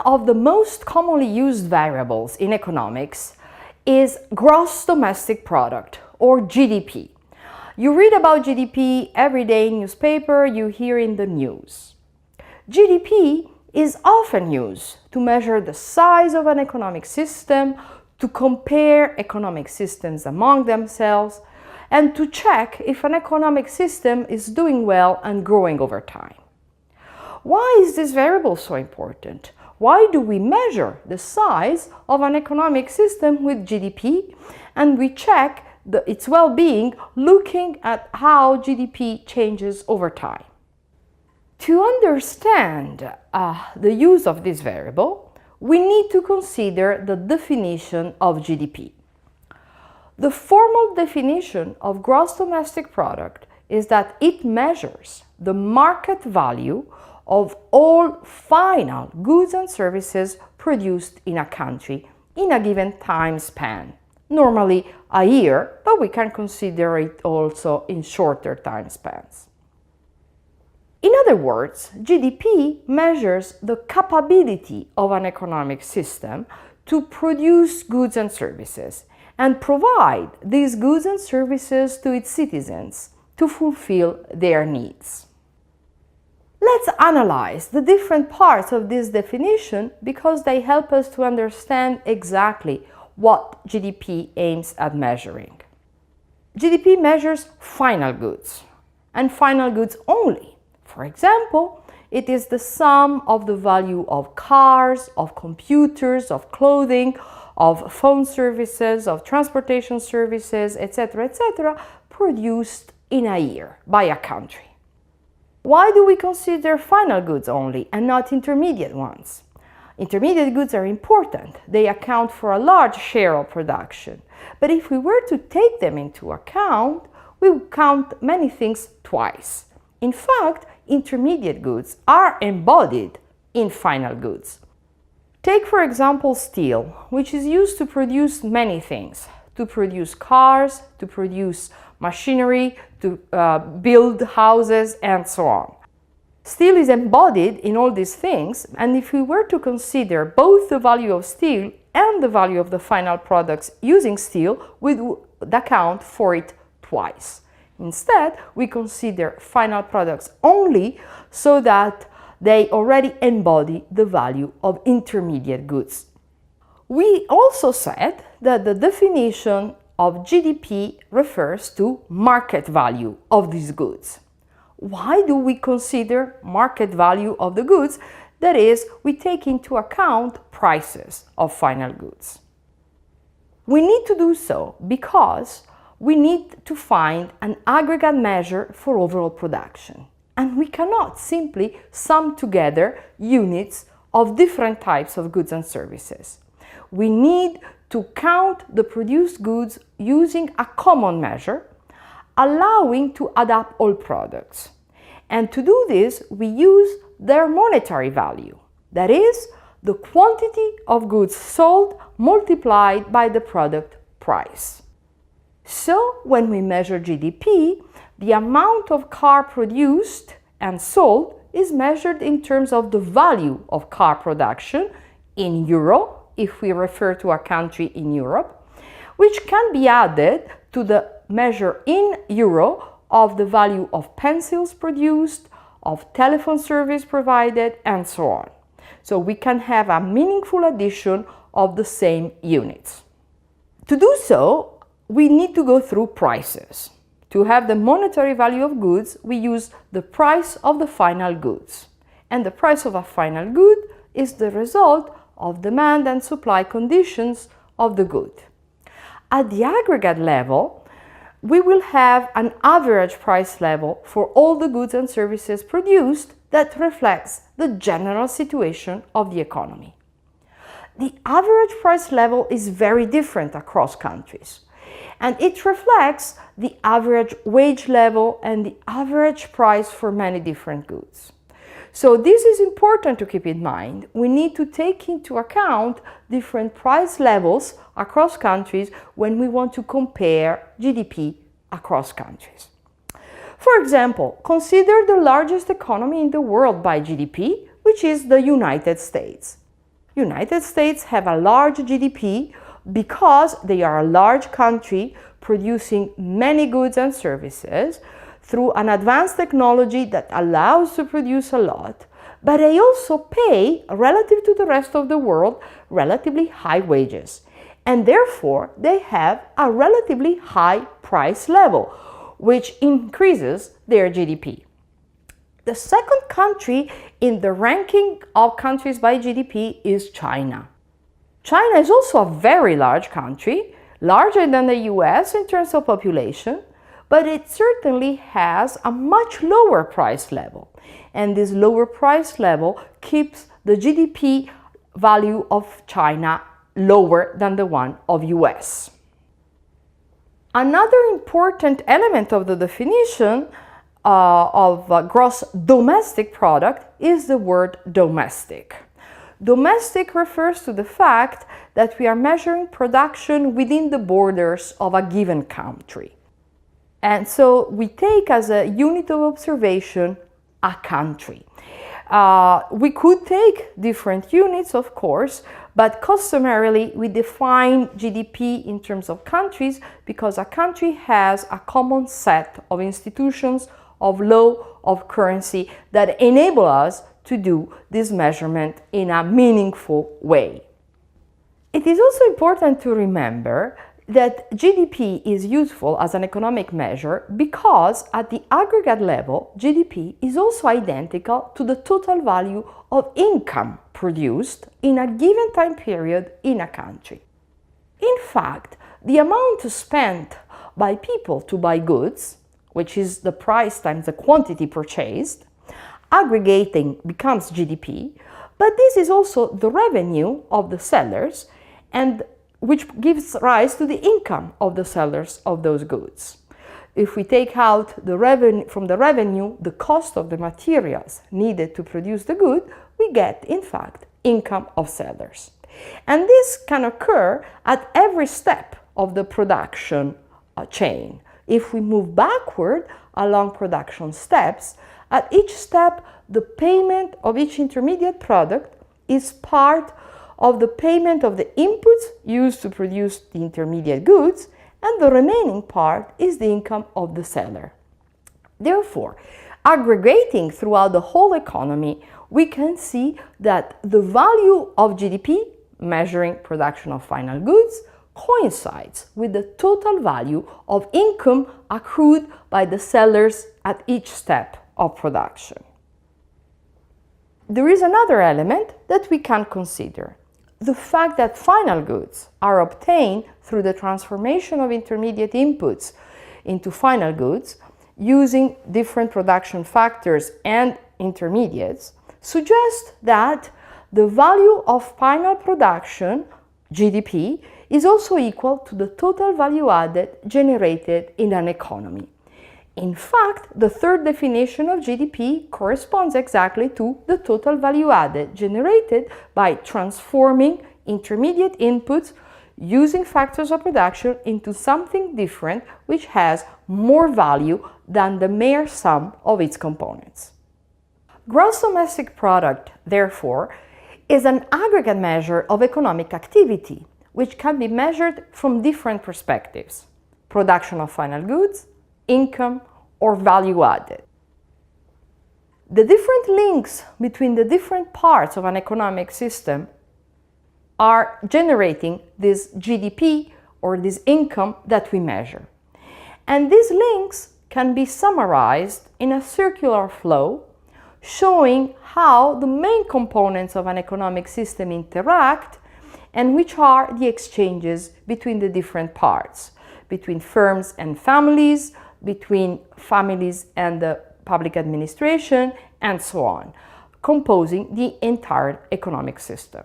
of the most commonly used variables in economics is gross domestic product, or GDP. You read about GDP every day in newspaper, you hear in the news. GDP is often used to measure the size of an economic system, to compare economic systems among themselves, and to check if an economic system is doing well and growing over time. Why is this variable so important? Why do we measure the size of an economic system with GDP, and we check its well-being looking at how GDP changes over time? To understand the use of this variable, we need to consider the definition of GDP. The formal definition of gross domestic product is that it measures the market value of all final goods and services produced in a country in a given time span. Normally a year, but we can consider it also in shorter time spans. In other words, GDP measures the capability of an economic system to produce goods and services and provide these goods and services to its citizens to fulfill their needs. Let's analyze the different parts of this definition because they help us to understand exactly what GDP aims at measuring. GDP measures final goods, and final goods only. For example, it is the sum of the value of cars, of computers, of clothing, of phone services, of transportation services, etc., produced in a year by a country. Why do we consider final goods only and not intermediate ones? Intermediate goods are important. They account for a large share of production. But if we were to take them into account, we would count many things twice. In fact, intermediate goods are embodied in final goods. Take, for example, steel, which is used to produce many things. To produce cars, to produce machinery, to build houses, and so on. Steel is embodied in all these things, and if we were to consider both the value of steel and the value of the final products using steel, we would account for it twice. Instead, we consider final products only so that they already embody the value of intermediate goods. We also said that the definition of GDP refers to market value of these goods. Why do we consider market value of the goods? That is, we take into account prices of final goods. We need to do so because we need to find an aggregate measure for overall production. And we cannot simply sum together units of different types of goods and services. We need to count the produced goods using a common measure, allowing to add up all products. And to do this, we use their monetary value, that is, the quantity of goods sold multiplied by the product price. So, when we measure GDP, the amount of car produced and sold is measured in terms of the value of car production in euro, if we refer to a country in Europe, which can be added to the measure in euro of the value of pencils produced, of telephone service provided, and so on. So we can have a meaningful addition of the same units. To do so, we need to go through prices. To have the monetary value of goods, we use the price of the final goods. And the price of a final good is the result of demand and supply conditions of the good. At the aggregate level, we will have an average price level for all the goods and services produced that reflects the general situation of the economy. The average price level is very different across countries, and it reflects the average wage level and the average price for many different goods. So this is important to keep in mind. We need to take into account different price levels across countries when we want to compare GDP across countries. For example, consider the largest economy in the world by GDP, which is the United States. United States have a large GDP because they are a large country producing many goods and services through an advanced technology that allows to produce a lot, but they also pay, relative to the rest of the world, relatively high wages. And therefore, they have a relatively high price level, which increases their GDP. The second country in the ranking of countries by GDP is China. China is also a very large country, larger than the US in terms of population, but it certainly has a much lower price level. And this lower price level keeps the GDP value of China lower than the one of US. Another important element of the definition of gross domestic product is the word domestic. Domestic refers to the fact that we are measuring production within the borders of a given country. And so we take as a unit of observation a country. We could take different units, of course, but customarily we define GDP in terms of countries because a country has a common set of institutions, of law, of currency that enable us to do this measurement in a meaningful way. It is also important to remember that GDP is useful as an economic measure because at the aggregate level, GDP is also identical to the total value of income produced in a given time period in a country. In fact, the amount spent by people to buy goods, which is the price times the quantity purchased, aggregating becomes GDP, but this is also the revenue of the sellers and which gives rise to the income of the sellers of those goods. If we take out from the revenue the cost of the materials needed to produce the good, we get, in fact, income of sellers. And this can occur at every step of the production chain. If we move backward along production steps, at each step, the payment of each intermediate product is part of the payment of the inputs used to produce the intermediate goods, and the remaining part is the income of the seller. Therefore, aggregating throughout the whole economy, we can see that the value of GDP, measuring production of final goods, coincides with the total value of income accrued by the sellers at each step of production. There is another element that we can consider. The fact that final goods are obtained through the transformation of intermediate inputs into final goods using different production factors and intermediates suggests that the value of final production, GDP, is also equal to the total value added generated in an economy. In fact, the third definition of GDP corresponds exactly to the total value added generated by transforming intermediate inputs using factors of production into something different which has more value than the mere sum of its components. Gross domestic product, therefore, is an aggregate measure of economic activity which can be measured from different perspectives: production of final goods, income, or value added. The different links between the different parts of an economic system are generating this GDP or this income that we measure. And these links can be summarized in a circular flow showing how the main components of an economic system interact and which are the exchanges between the different parts, between firms and families, between families and the public administration, and so on, composing the entire economic system.